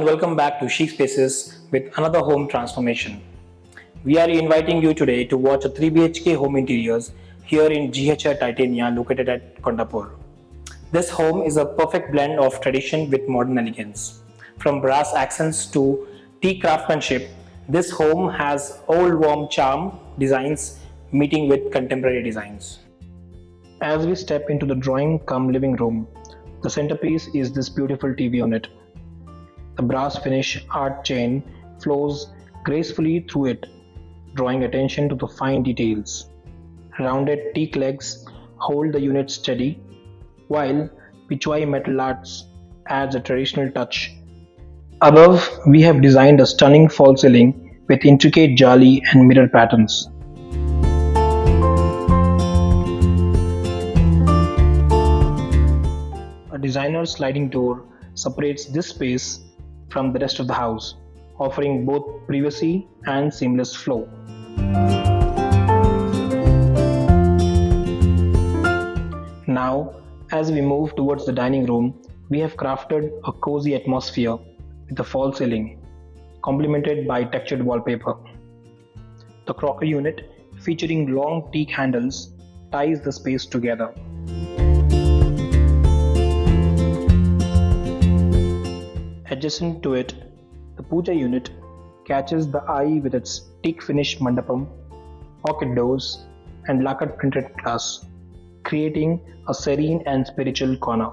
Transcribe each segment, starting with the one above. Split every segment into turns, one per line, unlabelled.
and welcome back to Chic Spaces with another home transformation. We are inviting you today to watch a 3 BHK home interiors here in GHR Titania located at Kondapur. This home is a perfect blend of tradition with modern elegance. From brass accents to teak craftsmanship, this home has old warm charm designs meeting with contemporary designs. As we step into the drawing cum living room, the centerpiece is this beautiful TV unit. The brass finish art chain flows gracefully through it, drawing attention to the fine details. Rounded teak legs hold the unit steady, while Pichwai metal arts adds a traditional touch. Above, we have designed a stunning false ceiling with intricate jaali and mirror patterns. A designer sliding door separates this space from the rest of the house, offering both privacy and seamless flow. Now, as we move towards the dining room, we have crafted a cozy atmosphere with a false ceiling, complemented by textured wallpaper. The crockery unit, featuring long teak handles, ties the space together. Adjacent to it, the Pooja unit catches the eye with its teak finished mandapam, pocket doors, and lacquered printed glass, creating a serene and spiritual corner.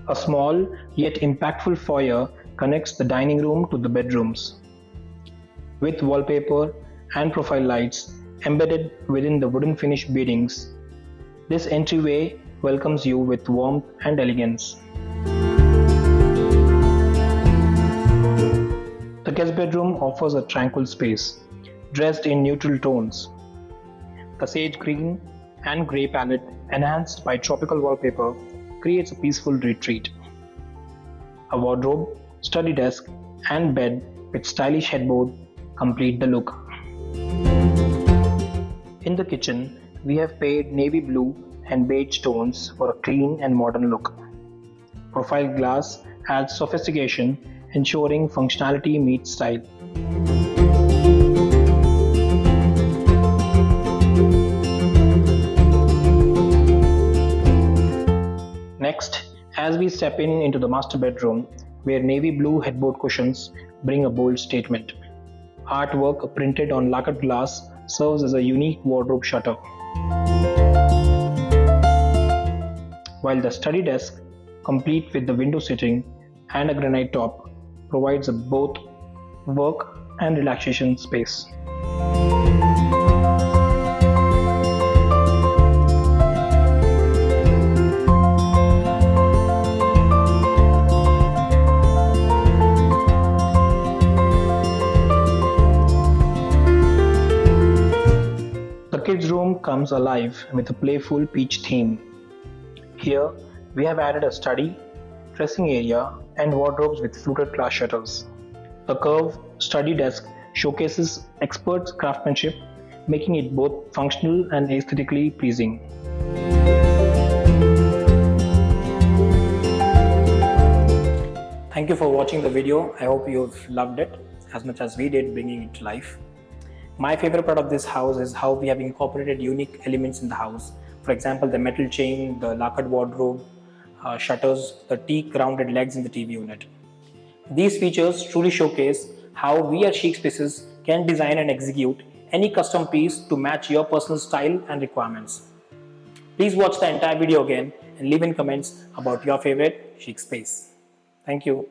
A small yet impactful foyer connects the dining room to the bedrooms, with wallpaper and profile lights embedded within the wooden finish beadings. This entryway welcomes you with warmth and elegance. The guest bedroom offers a tranquil space, dressed in neutral tones. The sage green and grey palette, enhanced by tropical wallpaper, creates a peaceful retreat. A wardrobe, study desk, and bed with stylish headboard complete the look. In the kitchen, we have paired navy blue and beige tones for a clean and modern look. Profile glass adds sophistication, ensuring functionality meets style. Next, as we step into the master bedroom, where navy blue headboard cushions bring a bold statement. Artwork printed on lacquered glass serves as a unique wardrobe shutter. While the study desk, complete with the window sitting and a granite top, provides a both work and relaxation space. The kids' room comes alive with a playful peach theme. Here, we have added a study, dressing area, and wardrobes with fluted glass shutters. The curved study desk showcases expert craftsmanship, making it both functional and aesthetically pleasing. Thank you for watching the video. I hope you've loved it as much as we did bringing it to life. My favorite part of this house is how we have incorporated unique elements in the house. For example, the metal chain, the lacquered wardrobe, shutters, the teak rounded legs in the TV unit. These features truly showcase how we at Chic Spaces can design and execute any custom piece to match your personal style and requirements. Please watch the entire video again and leave in comments about your favorite Chic space. Thank you.